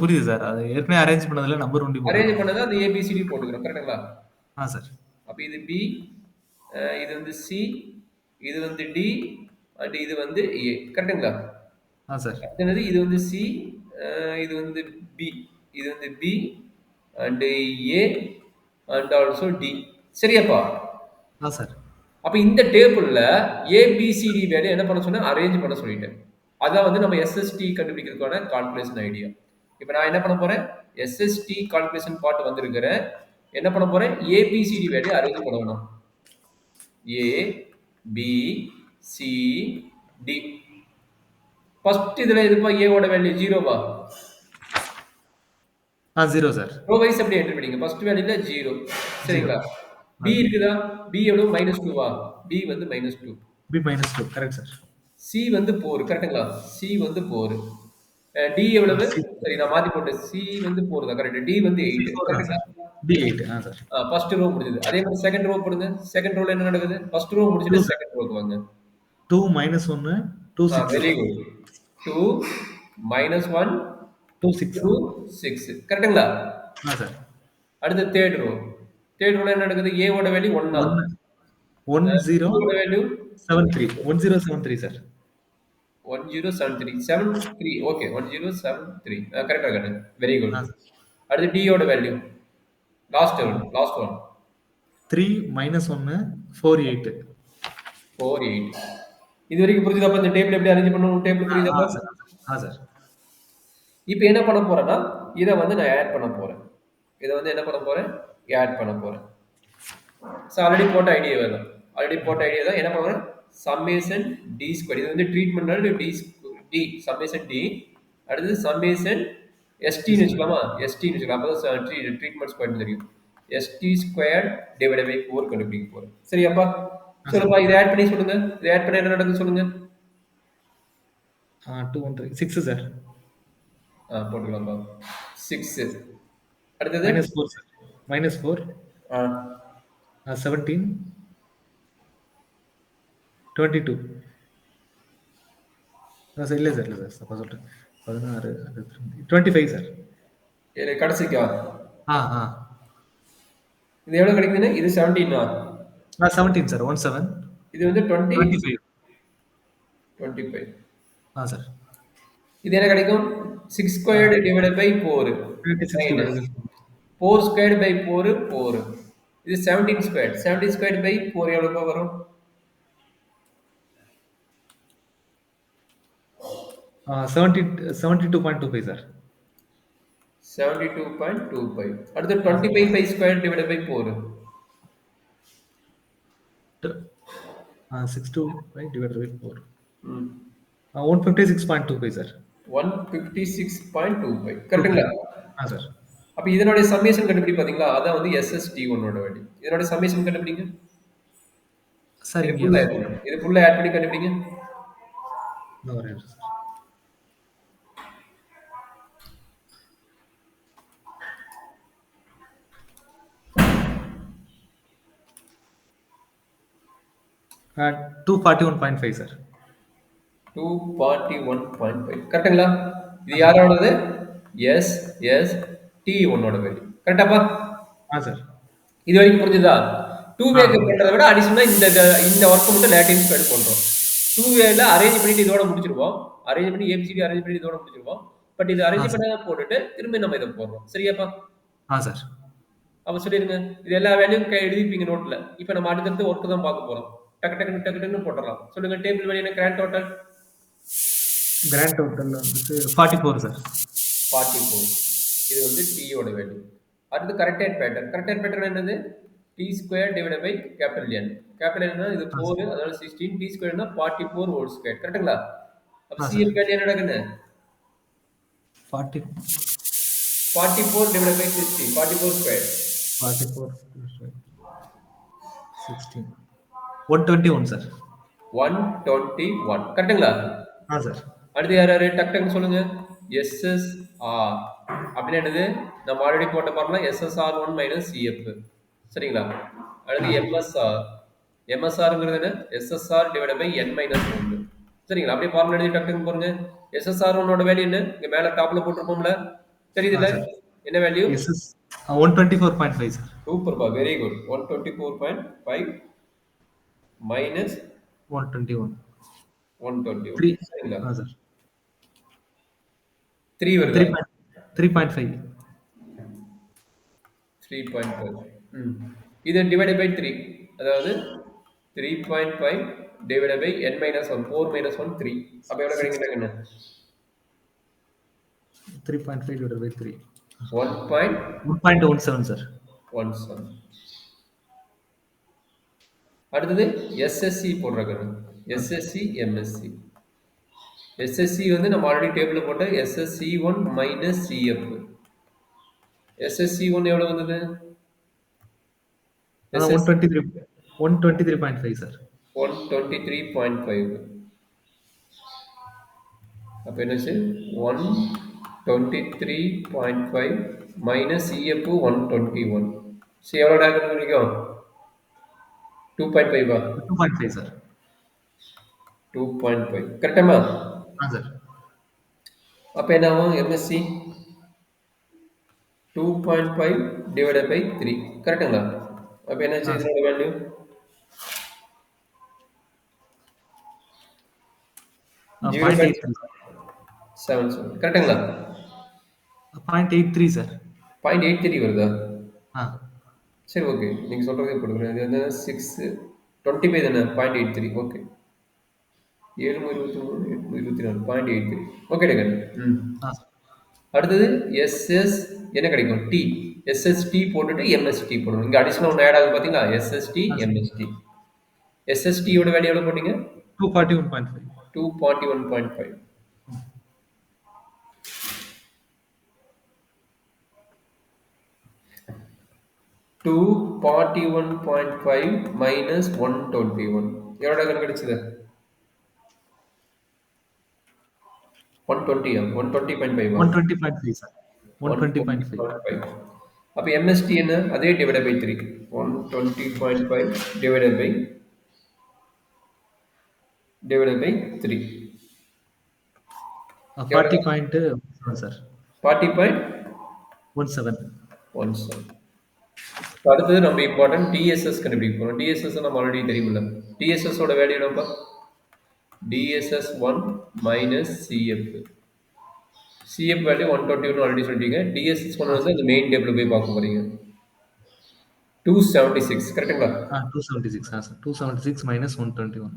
புரியுது சார். அது ஏற்கனவே அரேஞ்ச் பண்ணதுல நம்பர் ஒண்டி அரேஞ்ச் பண்ணது அந்த ABCD போட்டுக்கிறோம். கரெக்ட்டுங்களா? சார். அப்ப இது B, இது வந்து C, இது வந்து D அண்ட் இது வந்து A. கரெக்ட்டுங்களா? சார். என்னது? இது வந்து C, இது வந்து B, இது வந்து B and A and also D. சரியாப்பா? சார். அப்ப இந்த டேபிள்ல ABCD வேல்யூ என்ன பண்ண சொன்னா அரேஞ்ச் பண்ண சொல்லிட்டேன். அதான் வந்து நம்ம SST கண்டுபிடிக்கிறதுக்கான கால்குலேஷன் ஐடியா. இப்போ நான் என்ன பண்ண போறேன்? SST கால்குலேஷன் பார்ட் வந்திருக்கிறேன். என்ன பண்ண போறேன்? ABCD வேல்யூ அரேஞ்ச் பண்ணணும். A B C D. First இதுல இதுப்பா A ஓட வேல்யூ 0வா? 0 சார். ரோ வைஸ் அப்படியே என்டர் பண்ணிங்க. ஃபர்ஸ்ட் வேல்யூல 0. சரிங்களா? பி இருக்குதா? பி எவ்வளவு? -2வா? பி வந்து -2. B minus 2. Correct, sir. C வந்து 4 கரெக்ட்டுங்களா? சி வந்து 4. டி எவ்வளவு? C, சரி நான் மாத்தி போட்டேன். சி வந்து 4 தான் கரெக்ட். டி வந்து 8 C4 தான் கரெக்ட்டுங்களா? Sir. D8. Sir. First row முடிஞ்சது. அதே மாதிரி செகண்ட் ரோ போடுங்க. செகண்ட் ரோல என்ன நடக்குது? ஃபர்ஸ்ட் ரோ 2 முடிச்சுட்டு சார். செகண்ட் ரோக்கு வாங்க. 2 minus 1, 2 6. Very good. 2 -1 2 6. 2 6 கரெக்ட்டுங்களா? சார். அடுத்து தேர்ட் ரோ. தேர்ட் ரோல என்ன நடக்குது? ஏ ஓட வேல்யூ 1 தான். 1, 1 பி 0 ஓட வேல்யூ 7 3. 1073 சார். 1073 73 ஓகே 1073 கரெக்டா கரெக்ட் வெரி குட். சார். அடுத்து டி ஓட வேல்யூ லாஸ்ட் ஒன் 3 minus 1, 4 8. 4 8. இது வரைக்கும் புரியுதாப்பா? இந்த டேபிள் எப்படி அரேஞ்ச் பண்ணணும்? டேபிள் புரியுதாப்பா? சார். சார். இப்போ என்ன பண்ண போறேன்னா இதை வந்து நான் ஆட் பண்ண போறேன். இதை வந்து என்ன பண்ண போறேன்? ஆட் பண்ண போறேன். ஸோ ஆல்ரெடி போட்ட ஐடியா தான். ஆல்ரெடி போட்ட ஐடியா தான். என்ன பண்ணுறேன்? Summation T square. இது வந்து ட்ரீட்மெண்ட் டி சம்மேஷன் டி. அடுத்தது சம்மேஷன் எஸ்டின்னு வச்சுக்கலாமா? எஸ்டின்னு வச்சுக்கலாம். அப்போ தான் ட்ரீட்மெண்ட் ஸ்கொயர் தெரியும். எஸ்டி ஸ்கொயர் டிவைட் பை 4 கண்டுபிடிக்க போகிறேன். சரியாப்பா? சொல்லுப்பா இதை ஆட் பண்ணி சொல்லுங்க. இதை ஆட் பண்ண என்ன நடக்குது சொல்லுங்க. 2 1 3 6 சார். போட்டுக்கலாம்ப்பா. 6 அடுத்தது -4 சார். -4, 17, 22. சார் இல்லை சார், இல்லை சார். தப்பா சொல்லிட்டேன். 16, 25 சார். கடைசிக்கா ஆ இது எவ்வளோ கிடைக்குதுன்னு? இது 17 17 சார். 17. இது வந்து 25. 25. சார். இது என்ன கிடைக்கும்? 6 squared divided by 4 26 4 squared by 4 4. இது 17 ஸ்கொயர். 17 ஸ்கொயர்டு பை 4 எவ்வளோ வரும்? 72.25 சார். 72.25. அடுத்து 25 square divided by 4 62 divided by 4. 156.25 sir. 156.25 கரெக்ட்டுங்களா? சார். அப்ப இதனுடைய சம்மேஷன் கண்டுபிடி பாத்தீங்களா? அதான் வந்து SST1 ஓட வேல்யூ. இதனுடைய சம்மேஷன் கண்டுபிடிங்க. சார் இது ஃபுல்லா ஆட் பண்ணி கண்டுபிடிங்க. சார். 241.5 சார். 241.5 கரெக்ட்டுங்களா? இது யாரோடது? SST1 ஓட வேல்யூ. கரெக்டாப்பா? சார். இது வரைக்கும் புரிஞ்சுதா? 2way பண்றதை விட அடிஷனலா இந்த ஒர்க் மட்டும் லேட்டின் ஸ்கொயர் பண்றோம். 2wayல அரேஞ்ச் பண்ணிட்டு இதோட முடிச்சிருவோம். அரேஞ்ச் பண்ணி ABCD அரேஞ்ச் பண்ணி இதோட முடிச்சிருவோம். பட் இது அரேஞ்ச் பண்ண போட்டுட்டு திரும்ப நம்ம இதை போடுறோம். சரியாப்பா? சார். அப்ப சொல்லிருங்க. இது எல்லா வேலையும் எழுதிப்பீங்க நோட்ல. இப்போ நம்ம அடுத்தடுத்து ஒர்க் தான் பார்க்க போறோம். டக்கு போட்டுடலாம். சொல்லுங்க டேபிள் வேல்யூ என்ன? கிராண்ட் டோட்டல் வந்து 44 சார். 44. இது வந்து T யோட வேல்யூ. அடுத்து கரெக்டட் பேட்டர்ன். கரெக்டட் பேட்டர்ன் என்னது? T square divided by capital N. Capital N இது 4 அதனால 16. T ஸ்கொயர்னா 44 ஹோல் ஸ்கொயர். கரெக்ட்டுங்களா? அப்ப CL வேல்யூ என்ன நடக்குது? 44 டிவைடட் பை 16. 44 ஸ்கொயர். 44 16. 121 சார். 121 கரெக்ட்டுங்களா? சார். அடுத்து யாராரு? டக்குன்னு சொல்லுங்க. SSR அப்படின்னு என்னது? நம்ம ஆல்ரெடி போட்ட ஃபார்முலா SSR1 மைனஸ் CF. சரிங்களா? அடுத்து MSRங்கிறது என்ன? SSR divided by N minus 1. சரிங்களா? அப்படியே ஃபார்முலா எழுதி டக்குன்னு போடுங்க. SSR1 ஓட வேல்யூ என்ன? இங்க மேல டாப்ல போட்டுருப்போம்ல. தெரியுதுல்ல? என்ன வேல்யூ? 124.5 சார். சூப்பர்ப்பா, வெரி குட். 124.5 மைனஸ் 121. 121. சரிங்களா? சார். 3 வருது. 3.5. 3.5. இது டிவைடட் பை 3. அதாவது 3.5 divided by n minus 1. 4 minus 1 3. அப்ப எவ்வளவு கிடைக்குதுங்க? 3.5 divided by 3. 1.17 சார். 17. அடுத்தது SSC போடுறாங்க. SSC MSC. SSC வந்து நம்ம ஆல்ரெடி டேபிள்ல போட்ட SSC1 மைனஸ் CF. SSC1 எவ்வளவு வந்தது? SSC 123.5 sir. 123.5. அப்போ என்னாச்சு 123.5 மைனஸ் சிஎஃப் 121. சி எவ்வளோ டேக் கிடைக்கும் 2.5 2.5 சார். 2.5 கரெக்டாமா? சார். அப்போ என்ன ஆகும் எம்எஸ்சி 2.5 டிவைடட் பை 3 கரெக்டுங்களா? அப்போ என்னாச்சு இதனோட வேல்யூ 0.77 கரெக்டுங்களா? 0.83 சார். 0.83 வருதா? ஆ சரி ஓகே நீங்கள் சொல்கிறதே கொடுக்குறேன். இது வந்து 6 25 தானே 0.83 ஓகே 723 824 0.83 ஓகே டேக்கன். ஆ அடுத்தது எஸ்எஸ் என்ன கிடைக்கும் டி எஸ்எஸ்டி போட்டுட்டு எம்எஸ்டி போடணும். இங்கே அடிஷனல் ஒன்று ஆட் ஆகுது பார்த்தீங்களா எஸ்எஸ்டி எம்எஸ்டி. எஸ்எஸ்டியோட வேல்யூ எவ்வளோ போட்டீங்க 241.5. 241.5. 241.5 மைனஸ் 121 எவ்வளோ டேக்கன் கிடைச்சது 120 120.5 120.5 சார். 120.5. 120.5. அப்போ எம்எஸ்டி என்ன அதே divide by 3 120.5 divided by 3 40.17 sir. 40.17. 17. அடுத்தது நம்ம இம்பார்ட்டன்ட் டிஎஸ்எஸ் கண்டுபிடிக்க போகிறோம். டிஎஸ்எஸ் நம்ம ஆல்ரெடி தெரியுமில்ல. டிஎஸ்எஸோட வேல்யூ என்னப்பா TDS 1 minus CF. CF value 121 already சொல்லிட்டீங்க. டிஎஸ்எஸ் 1 வந்து அந்த மெயின் டேபிள் போய் பார்க்க போகிறீங்க 276 கரெக்டுங்களா? 276 சார். 276 மைனஸ் 121.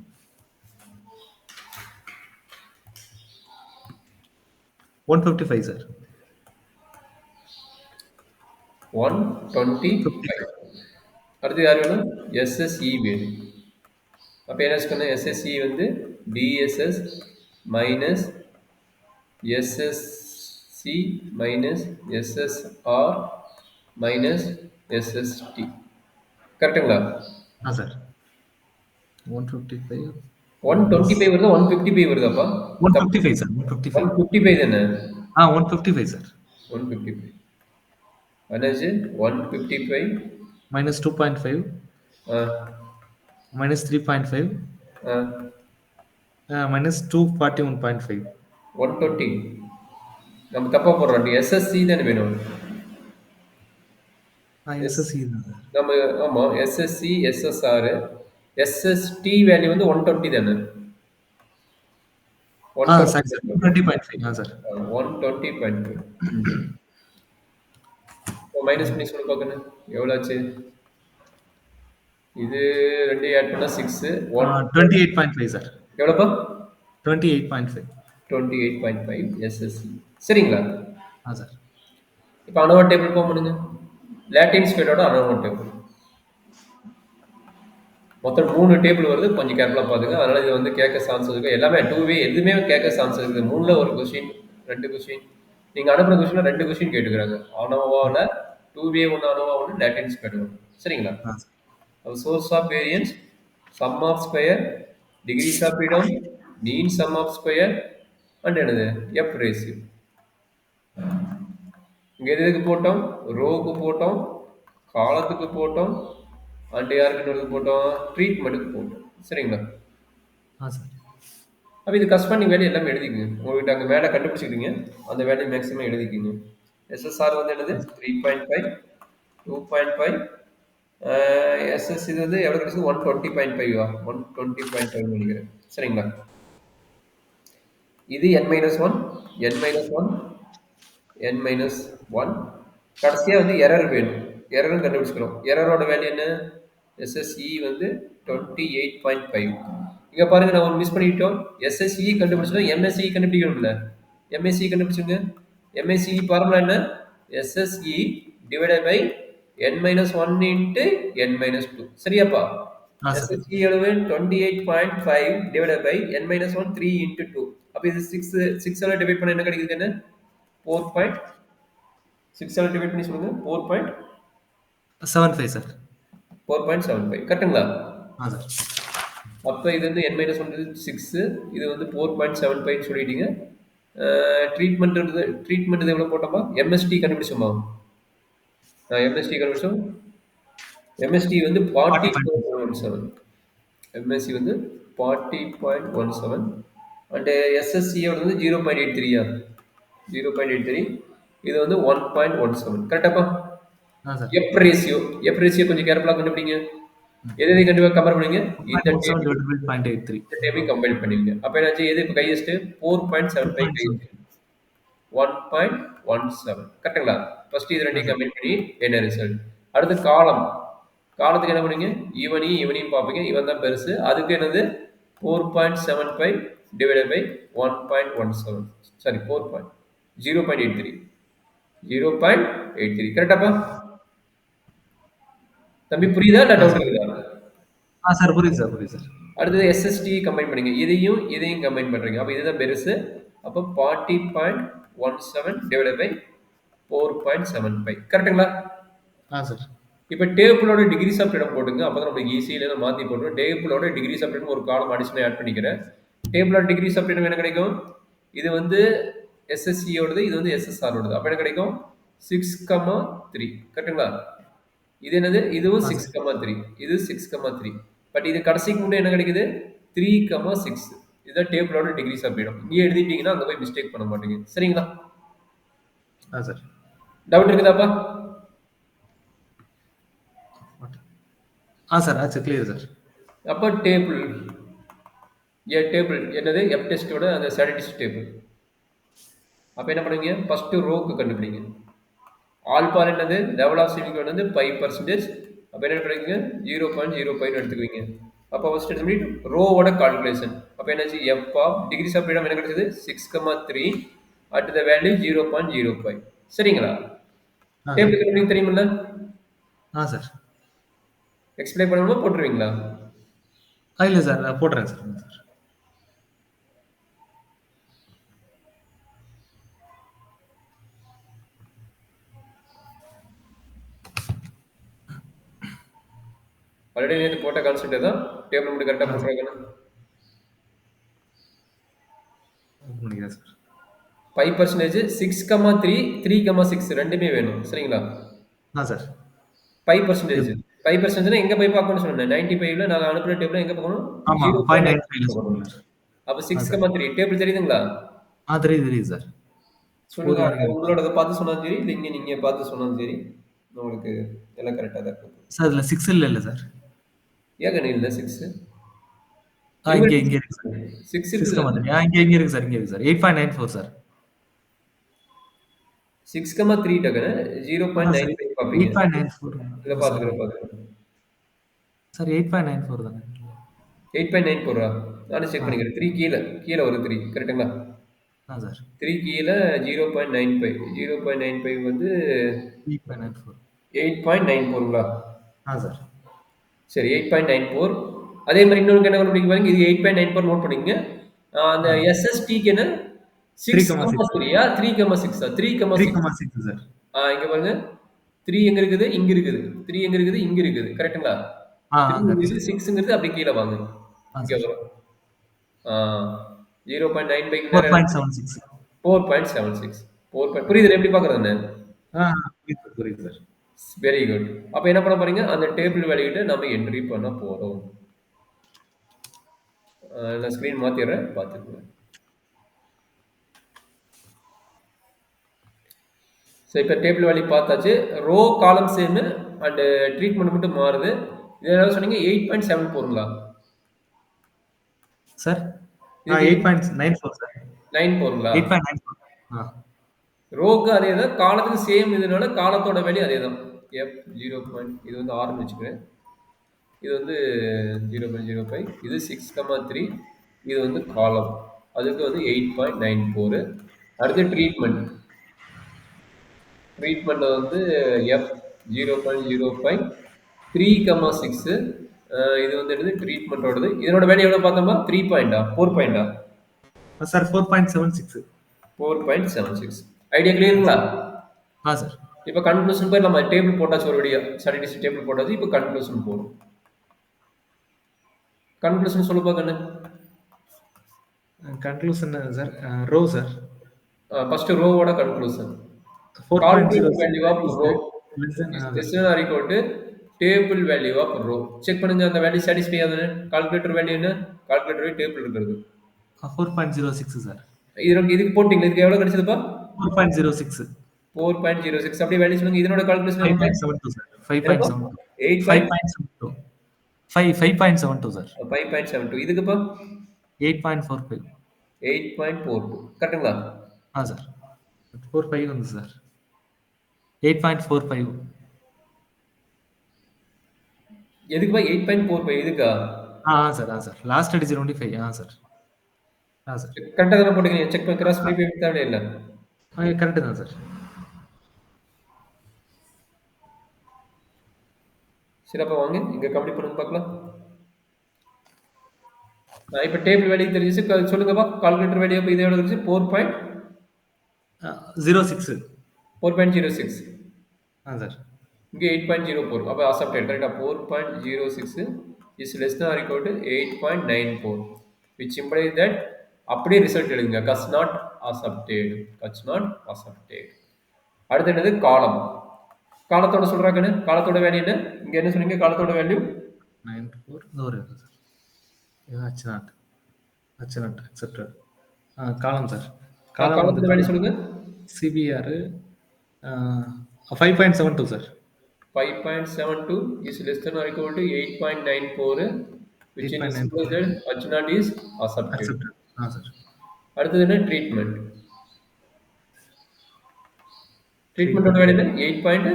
155 சார். 125. அடுத்து யார் வேணும் எஸ்எஸ்இ வேணும். அப்போ என்ன சொன்ன எஸ்எஸ்இ வந்து TSS minus SSC minus SSR minus SST கரெக்டுங்களா? ஆ சார். 155 125 வருதா 155 வருதாப்பா? 155 சார். 155. 155 தானே? 155 சார். 155 என்னாச்சு 155 மைனஸ் 2.5 மைனஸ் 3.5 மைனஸ் 241.5. 120 நம்ம தப்பா போடுறோம். எஸ்எஸ்சி தானே வேணும் எஸ்எஸ்சி நம்ம. ஆமாம் எஸ்எஸ்சி எஸ்எஸ்ஆர் எஸ்எஸ்டி வேல்யூ வந்து 120 தானே? 120.5 சார். 120.5 மைனஸ் பண்ணி சொல்லி பார்க்கணும் எவ்வளோ ஆச்சு. இது ரெண்டு ஆட் பண்ணால் 6 28.5 சார். எவ்வளோப்பா 28.5. 28.5 எஸ்எஸ்சி சரிங்களா? ஆ சார். இப்போ அனோவா டேபிள் போக முடியுங்க. லாட்டின் ஸ்கொயரோட அனோவா டேபிள் மொத்தம் 3 டேபிள் வருது. கொஞ்சம் கேர்ஃபுல்லாக பார்த்துங்க. அதனால் இது வந்து கேட்க சான்ஸ் இருக்குது. எல்லாமே 2வே எதுவுமே கேட்க சான்ஸ் இருக்குது. 3ல் ஒரு கொஸ்டின் 2 கொஸ்டின் நீங்கள் அனுப்புகிற கொஸ்டினில் 2 கொஸ்டின் கேட்டுக்கிறாங்க. அனோவாவில் 2வே 1 அனோவா 1 லாட்டின் ஸ்கொயர் 1 சரிங்களா? Source of variance sum of square degrees of freedom mean sum of square and என்னது எஃப் ரேசியோ. இங்கே எதுக்கு போட்டோம் ரோவுக்கு போட்டோம் காலத்துக்கு போட்டோம் அண்ட் யாருக்கு போட்டோம் ட்ரீட்மெண்ட்டுக்கு போட்டோம் சரிங்களா? ஆ சார். அப்போ இது கஸ்பாண்டிங் வேல்யூ எல்லாமே எழுதிக்குங்க. உங்கள்கிட்ட அங்கே மேலே கண்டுபிடிச்சிக்கிட்டீங்க அந்த வேல்யூ மேக்ஸிமம் எழுதிக்கிங்க. எஸ்எஸ்ஆர் வந்து என்னது 3.5 2.5 எஸ்எஸ் இது வந்து எவ்வளோ கிடைச்சது 120.5 120.5 நினைக்கிறேன் சரிங்களா? இது n-1 n-1 n-1 கடைசியாக வந்து எரர் வேணும். எரரும் கண்டுபிடிச்சிக்கிறோம். எரரோட வேல்யூ என்ன எஸ்எஸ்இ வந்து 28.5. இங்கே பாருங்க நான் ஒன்று மிஸ் பண்ணிட்டோம். எஸ்எஸ்இ கண்டுபிடிச்சிட்டோம் எம்எஸ்சி கண்டுபிடிக்கணும்ல. எம்எஸ்சி கண்டுபிடிச்சுங்க. எம்எஸ்சி ஃபார்முலா என்ன SSE divided by n-1 into n-2 சரியாப்பா? எஸ்எஸ்இ எவ்வளவு 28.5 டிவைடட் பை n-1 3 இன்ட்டு 2. அப்போ இது 6 டிவைட் பண்ண என்ன கிடைக்குது என்ன 4.6 டிவைட் பண்ணி சொல்லுங்க 4.75 சார். 4.75 கரெக்ட்டுங்களா? சார். அப்ப இது வந்து n மைனஸ் 1 6 இது வந்து 4.75 சொல்லிட்டீங்க. ட்ரீட்மெண்ட் இது எவ்வளவு போட்டோமா? MST கண்டுபிடிச்சோமா? MST கண்டுபிடிச்சோம். MST வந்து 40.17. 40.17. MSc வந்து 40.17 அண்ட் SSC வந்து 0.83 0.83 இது வந்து 1.17 கரெக்டாப்பா? சார். எஃப் ரேஷியோ கொஞ்சம் கேர்ஃபுல்லா கண்டுபிடிங்க. எது எதை கண்டிப்பா கம்பேர் பண்ணுங்க? இந்த 1.17 டேபிள் divided by 0.83. இந்த டேபிள் கம்பைன் பண்ணுவீங்க. அப்ப என்னாச்சு? எது இப்ப ஹையஸ்ட்? 4.75 2.7. 1.17 கரெக்ட்டுங்களா? ஃபர்ஸ்ட் இது ரெண்டையும் சார். கம்பைன் பண்ணி என்ன ரிசல்ட்? அடுத்து காலத்துக்கு என்ன பண்ணுவீங்க? ஈவனையும் பார்ப்பீங்க. இவன் தான் பெருசு. அதுக்கு என்னது? 4.75 divided by 1.17 சாரி 0.83 0.83 கரெக்டாப்பா? தம்பி புரியுதா இல்ல டவுட் சார். இருக்குதா? சார் புரியுது சார். அடுத்தது SST கம்பைன் பண்ணுங்க. இதையும் கம்பைன் பண்றீங்க. அப்ப இதுதான் பெருசு. அப்ப 40.17 divided by 4.75 கரெக்ட்டுங்களா? சார். இப்ப டேபிளோட டிகிரிஸ் ஆஃப் ஃப்ரீடம் போட்டுங்க. அப்பதான் நமக்கு ஈஸியா மாத்தி போட்டுரும். டேபிளோட டிகிரிஸ் ஆஃப் ஃப்ரீடம் ஒரு காலம் அடிஷனலா ஆட் பண்ணிக்கிறேன். டேபிளோட டிகிரிஸ் ஆஃப் ஃப்ரீடம் என்ன கிடைக்கும்? இது வந்து SSC ஓடது, இது வந்து SSR ஓடது. அப்ப என்ன கிடைக்கும்? 6,3 கரெக்ட்டுங்களா? இது என்னது? இதுவும் சார். 6,3 இது 6,3 பட் இது கடைசிக்கு முன்னே என்ன கிடைக்குது? 3,6 இதுதான் டேபிளோட டிகிரிஸ் ஆஃப் ஃப்ரீடம். இங்கே எழுதிட்டீங்கன்னா அங்க போய் மிஸ்டேக் பண்ண மாட்டீங்க. சரிங்களா? சார். டவுட் இருக்குதாப்பா? சார். Clear sir. அப்ப டேபிள் என்னது? எஃப் டெஸ்டோட அந்த ஸ்டாட்டிஸ்டிக்ஸ் டேபிள். அப்ப என்ன பண்ணுவீங்க? ஃபர்ஸ்ட் ரோக்கு கண்டுபிடிங்க. ஆல்பா என்னது? லெவல் ஆஃப் சிவிக் வந்து 5%. அப்ப என்ன கிடைக்குங்க? 0.05 எடுத்துக்குவீங்க. அப்ப ஃபர்ஸ்ட் எடுத்து ரோவோட கால்குலேஷன். அப்ப என்னாச்சு? F of degrees of freedom என்ன கிடைச்சது? 6,3 அட் த வேல்யூ 0.05 சரிங்களா? டேபிள் கண்டுபிடிக்க தெரியுமில்ல? சார். எக்ஸ்பிளைன் பண்ணணுமா போட்டுருவீங்களா? இல்ல சார் நான் போடுறேன் சார். ஆல்ரெடி நேற்று போட்ட கான்செப்ட் தான் டேபிள் மட்டும் கரெக்டாக போட்டுருக்காங்க. 5% 6,3 3,6 ரெண்டுமே வேணும் சரிங்களா? சார். 5% 5% எங்க போய் பார்க்கணும்னு சொன்னேன். 95ல நான் அனுப்புற டேபிள் எங்க பார்க்கணும்? ஆமா 5.95 சொல்லுங்க. அப்ப 6,3 டேபிள் தெரியுதுங்களா? தெரியுது சார். சொல்லுங்க. உங்களோட பார்த்து சொன்னாலும் சரி, இல்ல நீங்க பார்த்து சொன்னாலும் சரி, உங்களுக்கு எல்லாம் கரெக்டா தான் இருக்கும். சார் இதுல 6 இல்ல சார். ஏங்க இல்ல 6 இங்க இருக்கு சார். 6 இருக்கு. இங்க இருக்கு சார். 8.94 சார். 6,3 டக்குனு 0.95 பாப்பீங்க. 8.94 இத பாத்துக்கிறேன். சார் 8.94 தானே. 8.94 நானே செக் பண்ணிக்கிறேன். 3 கீழ ஒரு 3 கரெக்ட்டுங்களா? சார். 3 கீழ 0.95 0.95 வந்து 8.94ங்களா? சார். சரி 8.94 அதே மாதிரி இன்னொரு என்ன கண்டுபிடிக்க பாருங்க. இது 8.94 நோட் பண்ணிக்கங்க. அந்த SSTக்கு என்ன 6,3 3,6 3,6 சார். இங்க பாருங்க 3 எங்க இருக்குது? இங்க இருக்குது. 3 எங்க இருக்குது? இங்க இருக்குது. கரெக்ட்டுங்களா? 6ங்கிறது அப்படி கீழ வாங்க. இங்க வரும். 0.95 4.76 4.76 புரியுது எப்படி பாக்குறதுன்னு? புரியுது சார். Very good. அப்ப என்ன பண்ண போறீங்க? அந்த டேபிள் வேல்யூட்ட நம்ம என்ட்ரி பண்ண போறோம். நான் ஸ்கிரீன் மாத்திடுறேன் பாத்துக்கோங்க. சோ இப்போ டேபிள் வேல்யூ பார்த்தாச்சு. Row column same and treatment மட்டும் மாறுது. இது என்ன சொன்னீங்க? 8.74ங்களா? Sir 8.94 sir. 94ங்களா? 8.94 ரோக்கு அதே தான், காலத்துக்கு சேம் இதனால காலத்தோட வேல்யூ அதே தான். F 0. இது வந்து 6ன்னு வச்சுக்கிறேன். இது வந்து 0.05 இது 6,3 இது வந்து காலம். அதுக்கு வந்து 8.94 அடுத்து ட்ரீட்மெண்ட் வந்து F 0.05 3,6 இது வந்து என்னது? ட்ரீட்மெண்டோடது. இதனோட வேல்யூ எவ்வளவு பார்த்தோமா? 3 பாயிண்டா 4 பாயிண்டா? சார் 4.76 4.76 ஐடியா கிளியருங்களா? சார். இப்போ கன்க்ளூஷன் போய் நம்ம டேபிள் போட்டாச்சு ஒரு வழியா ஸ்டாட்டிஸ்டிக் டேபிள் போட்டாச்சு இப்போ கன்க்ளூஷன் போடும் கன்க்ளூஷன் சொல்லுப்பா கண்ணு conclusion sir rho sir first ரோவோட conclusion 4.06 calculator value of is rho less than is less than or equal to table value of rho check பண்ணுங்க அந்த வேல்யூ சாட்டிஸ்ஃபை ஆகுதுன்னு கால்குலேட்டர் வேல்யூ என்ன கால்குலேட்டர் டேபிள் இருக்கிறது 4.06 சார் இதுக்கு போட்டிங்களா இதுக்கு எவ்வளோ கிடைச்சதுப்பா 4.06 4.06 அப்படியே வேல்யூ சொல்லுங்க இதனோட கால்குலேஷன் 5.72 சார் 5.72 8 5.72 5.72 சார் 5.72 இதுக்குப்பா 8.45 8.42 கரெக்டுங்களா சார் 45 ఉంది సార్ 8.45 எதுக்குப்பா 8.45 இதுக்கா sir last digit only 5 sir sir கரெக்டாக தானே போட்டுக்கிறீங்க செக் பண்ணி கிராஸ் பண்ணி போய் தேவையில்லை இல்லை కరెక్ట్ தான் சார் சரி அப்போ வாங்க இங்கே கம்ப்ளீட் பண்ணுங்க பார்க்கலாம் இப்போ டேபிள் வேல்யூ தெரிஞ்சிச்சு சொல்லுங்கப்பா கால்குலேட்டர் வேல்யூ இப்போ இது எவ்வளோ தெரிஞ்சு 06 4.06 சார் இங்கே 8.04 அப்போ அசப்டட் கரெக்டாக 4.06 is less than or equal to 8.94 which implies that அப்படியே ரிசல்ட் எடுங்க கட்ஸ் நாட் அசப்டட் அடுத்து என்னது காலம் காலத்தோட சொல்றாங்கன்னு காலத்தோட வேல்யூ என்ன இங்க என்ன சொன்னீங்க காலத்தோட வேல்யூ 94 ஒரு சார் இது அச்சனாட் அக்செப்டட் காலம் சார் காலத்தோட வேல்யூ சொல்லுங்க CPR 5.72 sir 5.72 is less than or equal to 8.94 which implies that Achinat is accepted. Sir அடுத்தது என்ன ட்ரீட்மெண்ட் ட்ரீட்மெண்டோட வேல்யூ என்ன 8 பாயிண்ட்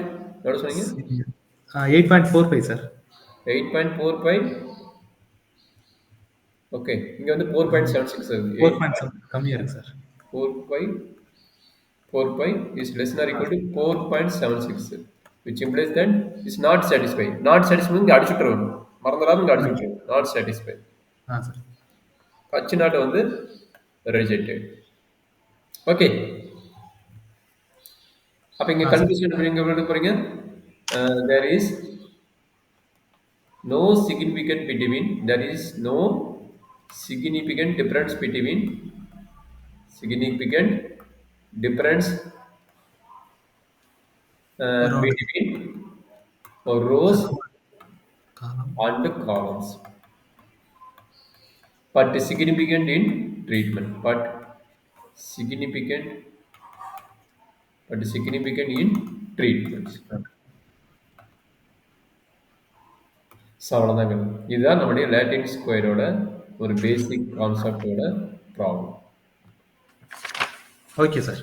எவ்வளோ சொன்னீங்க 8.45 சார் 8.45 ஓகே இங்க வந்து 4.76 வருது 4.7 கம்மியா இருக்கு sir 4.5 is less than or equal to 4.76 which implies that is not satisfied not satisfied இங்க அடிச்சுட்டுரும் மறந்துடாம இங்க அடிச்சுட்டுரும் not satisfied சார் Achinat வந்து rejected ஓகே அப்ப இங்க கன்க்ளூஷன் நீங்க எழுத போறீங்க there is no significant between there is no significant difference between between rows and columns but significant in treatment but significant in treatments so அவ்வளோதாங்க இதுதான் நம்முடைய லேட்டின் ஸ்கொயரோட ஒரு பேசிக் கான்செப்டோட ப்ராப்ளம் ஓகே சார்